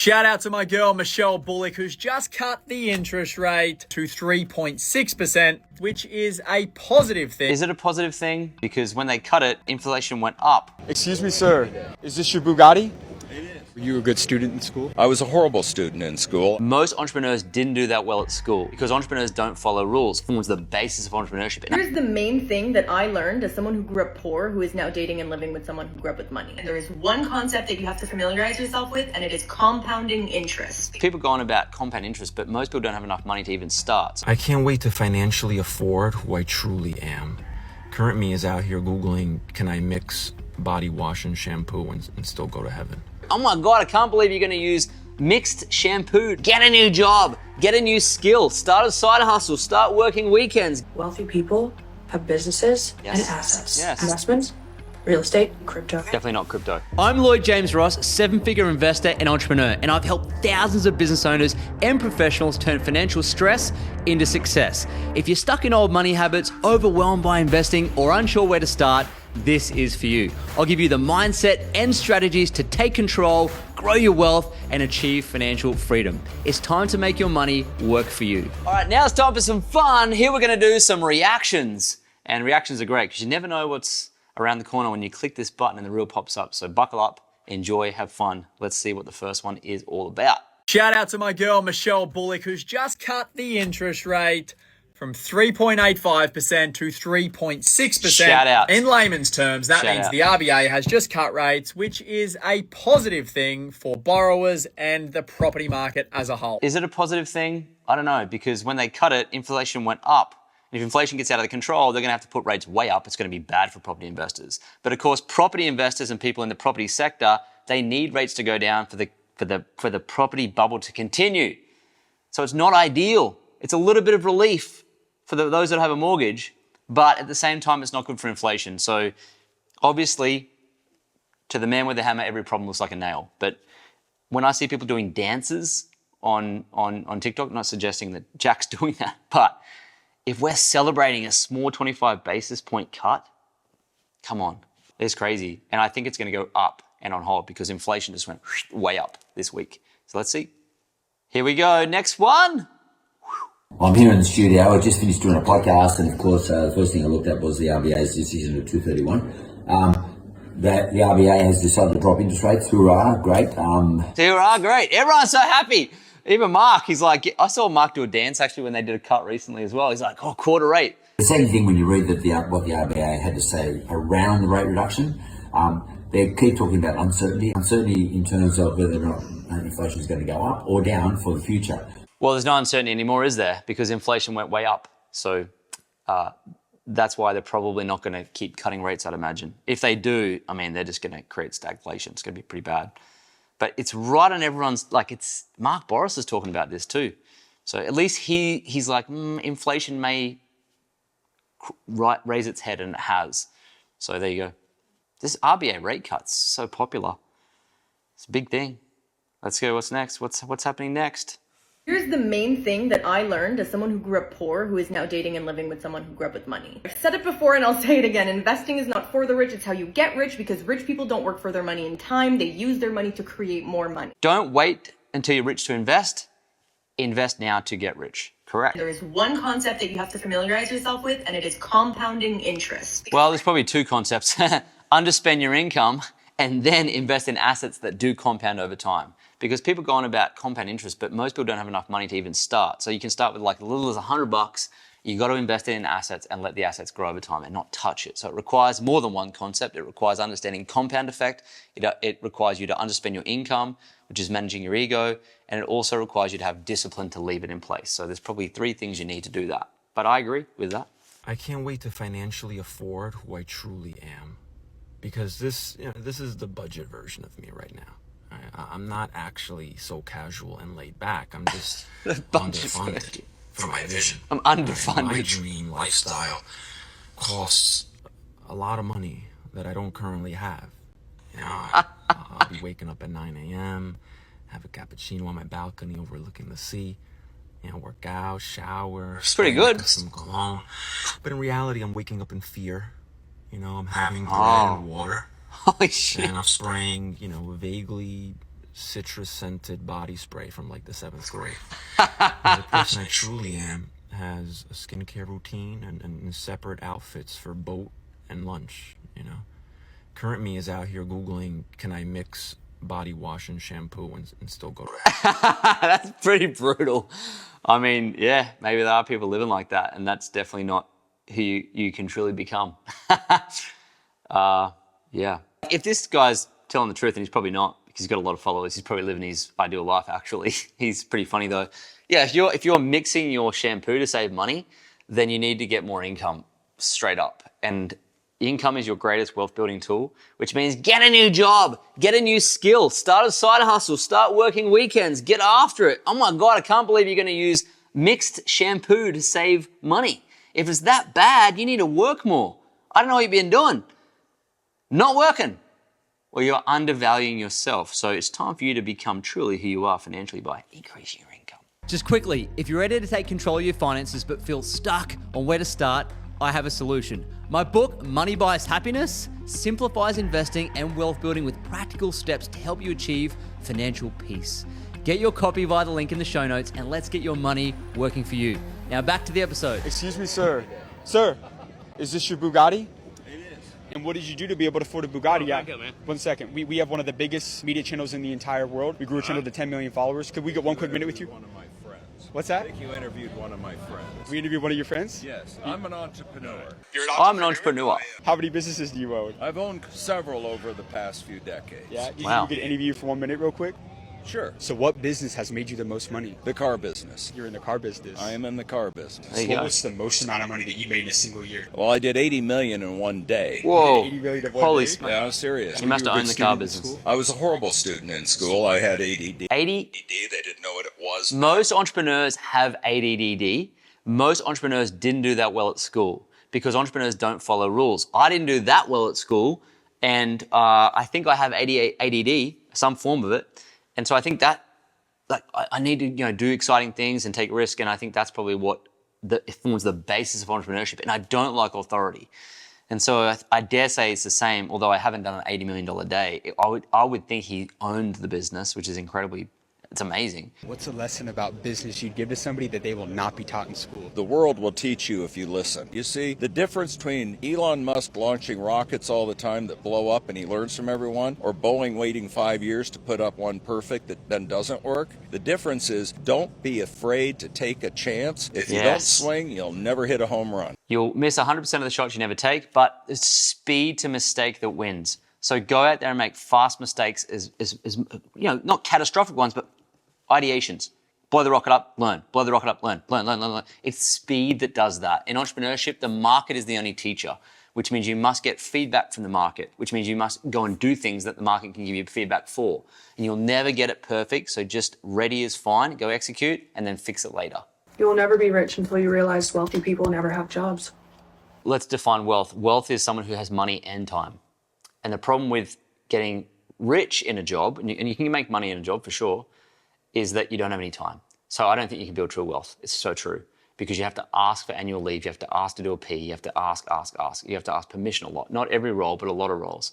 Shout out to my girl, Michelle Bullock, who's just cut the interest rate to 3.6%, which is a positive thing. Is it a positive thing? Because when they cut it, inflation went up. Excuse me, sir. Is this your Bugatti? Were you a good student in school? I was a horrible student in school. Most entrepreneurs didn't do that well at school because entrepreneurs don't follow rules. It was the basis of entrepreneurship. Here's the main thing that I learned as someone who grew up poor, who is now dating and living with someone who grew up with money. And there is one concept that you have to familiarize yourself with, and it is compounding interest. People go on about compound interest, but most people don't have enough money to even start. I can't wait to financially afford who I truly am. Current me is out here Googling, can I mix body wash and shampoo and still go to heaven? Oh my God, I can't believe you're gonna use mixed shampoo. Get a new job, get a new skill, start a side hustle, start working weekends. Wealthy people have businesses and assets. Investments, real estate, crypto. Definitely not crypto. I'm Lloyd James Ross, 7-figure investor and entrepreneur, and I've helped thousands of business owners and professionals turn financial stress into success. If you're stuck in old money habits, overwhelmed by investing, or unsure where to start, this is for you. I'll give you the mindset and strategies to take control, grow your wealth, and achieve financial freedom. It's time to make your money work for you. All right, now it's time for some fun. Here we're gonna do some reactions. And reactions are great because you never know what's around the corner when you click this button and the reel pops up. So buckle up, enjoy, have fun. Let's see what the first one is all about. Shout out to my girl, Michelle Bullock, who's just cut the interest rate from 3.85% to 3.6%. Shout out. In layman's terms, that Shout means out. the RBA has just cut rates, which is a positive thing for borrowers and the property market as a whole. Is it a positive thing? I don't know, because when they cut it, inflation went up. And if inflation gets out of the control, they're gonna have to put rates way up. It's gonna be bad for property investors. But of course, property investors and people in the property sector, they need rates to go down for the property bubble to continue. So it's not ideal. It's a little bit of relief for those that have a mortgage, but at the same time, it's not good for inflation. So obviously, to the man with the hammer, every problem looks like a nail. But when I see people doing dances on TikTok, not suggesting that Jack's doing that, but if we're celebrating a small 25 basis point cut, come on, it's crazy. And I think it's gonna go up and on hold because inflation just went way up this week. So let's see. Here we go, next one. I'm here in the studio. I just finished doing a podcast, and of course, the first thing I looked at was the RBA's decision at 231. That the RBA has decided to drop interest rates. Hurrah, great. Hurrah, great. Everyone's so happy. Even Mark, he's like, I saw Mark do a dance actually when they did a cut recently as well. He's like, oh, quarter rate. The second thing, when you read that what the RBA had to say around the rate reduction, they keep talking about uncertainty in terms of whether or not inflation is going to go up or down for the future. Well, there's no uncertainty anymore, is there? Because inflation went way up. So that's why they're probably not going to keep cutting rates, I'd imagine. If they do, I mean, they're just going to create stagflation. It's going to be pretty bad. But it's right on everyone's, like it's, Mark Boris is talking about this too. So at least he's like, inflation may raise its head, and it has. So there you go. This RBA rate cut's so popular. It's a big thing. Let's go, what's next? What's happening next? Here's the main thing that I learned as someone who grew up poor, who is now dating and living with someone who grew up with money. I've said it before and I'll say it again. Investing is not for the rich, it's how you get rich, because rich people don't work for their money in time. They use their money to create more money. Don't wait until you're rich to invest. Invest now to get rich. Correct. There is one concept that you have to familiarize yourself with, and it is compounding interest. Well, there's probably two concepts. Underspend your income and then invest in assets that do compound over time. Because people go on about compound interest, but most people don't have enough money to even start. So you can start with like as little as $100. You got to invest it in assets and let the assets grow over time and not touch it. So it requires more than one concept. It requires understanding compound effect. It requires you to underspend your income, which is managing your ego. And it also requires you to have discipline to leave it in place. So there's probably 3 things you need to do that. But I agree with that. I can't wait to financially afford who I truly am. Because this is the budget version of me right now. I'm not actually so casual and laid back. I'm just underfunded for my vision. I'm underfunded. My dream lifestyle costs a lot of money that I don't currently have. You know, I'll be waking up at 9 a.m., have a cappuccino on my balcony overlooking the sea, you know, work out, shower. It's pretty good. Some cologne. But in reality, I'm waking up in fear. You know, I'm having bread and water. Holy shit. And I'm spraying, you know, vaguely citrus scented body spray from like the 7th grade. The person I truly am has a skincare routine and separate outfits for boat and lunch, you know. Current me is out here Googling, can I mix body wash and shampoo and still go to That's pretty brutal. I mean, yeah, maybe there are people living like that, and that's definitely not who you can truly become. Yeah. If this guy's telling the truth, and he's probably not, because he's got a lot of followers, he's probably living his ideal life, actually. He's pretty funny, though. Yeah, if you're mixing your shampoo to save money, then you need to get more income, straight up. And income is your greatest wealth building tool, which means get a new job, get a new skill, start a side hustle, start working weekends, get after it. Oh my God, I can't believe you're going to use mixed shampoo to save money. If it's that bad, you need to work more. I don't know what you've been doing. Not working. Well, you're undervaluing yourself. So it's time for you to become truly who you are financially by increasing your income. Just quickly, if you're ready to take control of your finances but feel stuck on where to start, I have a solution. My book, Money Buys Happiness, simplifies investing and wealth building with practical steps to help you achieve financial peace. Get your copy via the link in the show notes and let's get your money working for you. Now back to the episode. Excuse me, sir. Sir, is this your Bugatti? And what did you do to be able to afford a Bugatti? Yeah. 1 second. We have one of the biggest media channels in the entire world. We grew a channel to 10 million followers. Could we get 1 quick minute with you? One of my friends. What's that? I think you interviewed one of my friends. We interviewed one of your friends? Yes, I'm an entrepreneur. I'm an entrepreneur. How many businesses do you own? I've owned several over the past few decades. Yeah. Wow. You could interview you for 1 minute real quick? Sure. So what business has made you the most money? The car business. You're in the car business. I am in the car business. There you What go. was the most amount of money that you made in a single year? Well, I did 80 million in one day. Whoa. 80 million of one Holy day? smokes. Yeah, I'm serious. You must You were a own good the car student in business. school? I was a horrible student in school. I had ADD. 80. They didn't know what it was. Most entrepreneurs have ADD. Most entrepreneurs didn't do that well at school because entrepreneurs don't follow rules. I didn't do that well at school, and I think I have ADD, some form of it. And so I think that I need to do exciting things and take risk, and I think that's probably what forms the basis of entrepreneurship. And I don't like authority. And so I dare say it's the same, although I haven't done an $80 million day. I would think he owned the business, which is it's amazing. What's a lesson about business you'd give to somebody that they will not be taught in school? The world will teach you if you listen. You see, the difference between Elon Musk launching rockets all the time that blow up and he learns from everyone, or Boeing waiting 5 years to put up one perfect that then doesn't work, the difference is don't be afraid to take a chance. If you don't swing, you'll never hit a home run. You'll miss 100% of the shots you never take, but it's speed to mistake that wins. So go out there and make fast mistakes, not catastrophic ones, but ideations. Blow the rocket up, learn. Blow the rocket up, learn. Learn. It's speed that does that. In entrepreneurship, the market is the only teacher, which means you must get feedback from the market, which means you must go and do things that the market can give you feedback for. And you'll never get it perfect, so just ready is fine, go execute, and then fix it later. You will never be rich until you realize wealthy people never have jobs. Let's define wealth. Wealth is someone who has money and time. And the problem with getting rich in a job, and you can make money in a job for sure, is that you don't have any time. So I don't think you can build true wealth. It's so true. Because you have to ask for annual leave, you have to ask to do a P, you have to ask. You have to ask permission a lot. Not every role, but a lot of roles.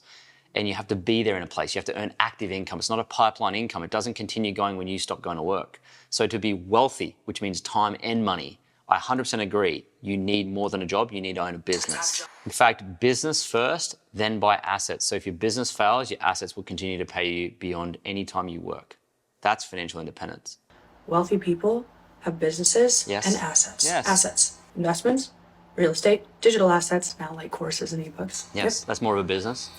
And you have to be there in a place. You have to earn active income. It's not a pipeline income. It doesn't continue going when you stop going to work. So to be wealthy, which means time and money, I 100% agree. You need more than a job, you need to own a business. In fact, business first, then buy assets. So if your business fails, your assets will continue to pay you beyond any time you work. That's financial independence. Wealthy people have businesses and assets. Yes. Assets, investments, real estate, digital assets, now like courses and ebooks. Yes, that's more of a business.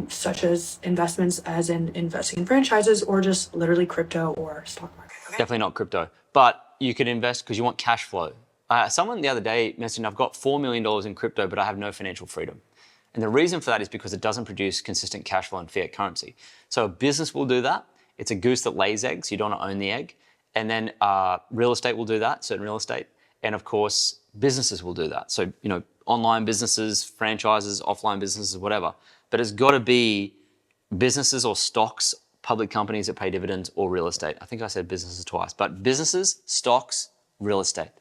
Such as investments as in investing in franchises or just literally crypto or stock market. Okay? Definitely not crypto. But you could invest because you want cash flow. Someone the other day mentioned, I've got $4 million in crypto, but I have no financial freedom. And the reason for that is because it doesn't produce consistent cash flow in fiat currency. So a business will do that. It's a goose that lays eggs. You don't want to own the egg. And then real estate will do that, certain real estate. And of course, businesses will do that. So, online businesses, franchises, offline businesses, whatever. But it's got to be businesses or stocks, public companies that pay dividends, or real estate. I think I said businesses twice. But businesses, stocks, real estate.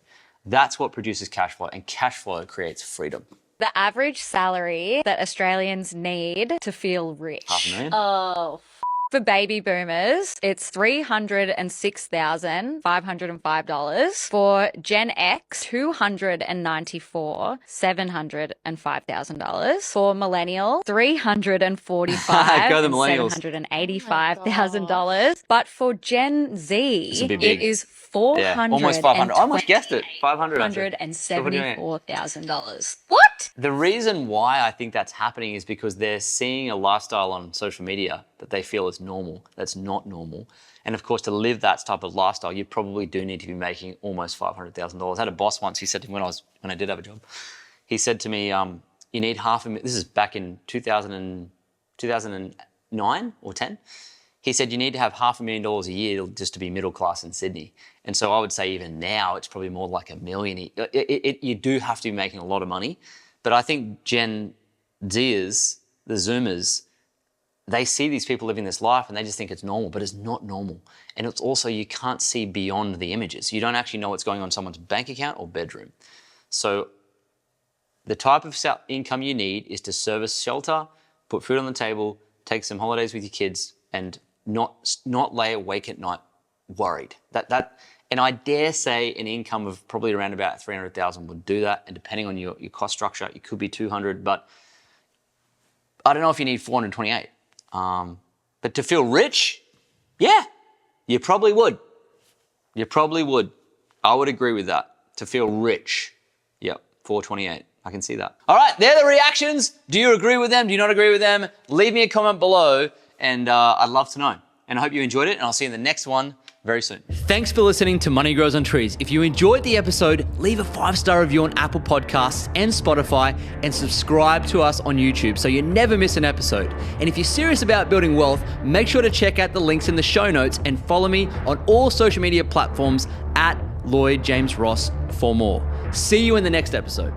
That's what produces cash flow. And cash flow creates freedom. The average salary that Australians need to feel rich. $500,000. Oh, For baby boomers, it's $306,505. For Gen X, $294,705,000. For millennial, $345,785,000. But for Gen Z, it is almost 500. I almost guessed it. 500. $474,000. What? The reason why I think that's happening is because they're seeing a lifestyle on social media that they feel is normal, that's not normal. And of course, to live that type of lifestyle, you probably do need to be making almost $500,000. I had a boss once, he said to me when I did have a job, he said to me, you need this is back in 2009 or 10. He said, you need to have $500,000 a year just to be middle class in Sydney. And so I would say even now, it's probably more like $1 million. You do have to be making a lot of money. But I think Gen Zers, the Zoomers, they see these people living this life and they just think it's normal, but it's not normal. And it's also, you can't see beyond the images. You don't actually know what's going on in someone's bank account or bedroom. So the type of income you need is to service shelter, put food on the table, take some holidays with your kids, and not lay awake at night worried. And I dare say an income of probably around about 300,000 would do that. And depending on your cost structure, it could be 200, but I don't know if you need 428. But to feel rich, yeah, you probably would. You probably would. I would agree with that. To feel rich, yep, 428. I can see that. All right, they're the reactions. Do you agree with them? Do you not agree with them? Leave me a comment below, and I'd love to know. And I hope you enjoyed it, and I'll see you in the next one very soon. Thanks for listening to Money Grows on Trees. If you enjoyed the episode, leave a 5-star review on Apple Podcasts and Spotify, and subscribe to us on YouTube so you never miss an episode. And if you're serious about building wealth, make sure to check out the links in the show notes and follow me on all social media platforms at Lloyd James Ross for more. See you in the next episode.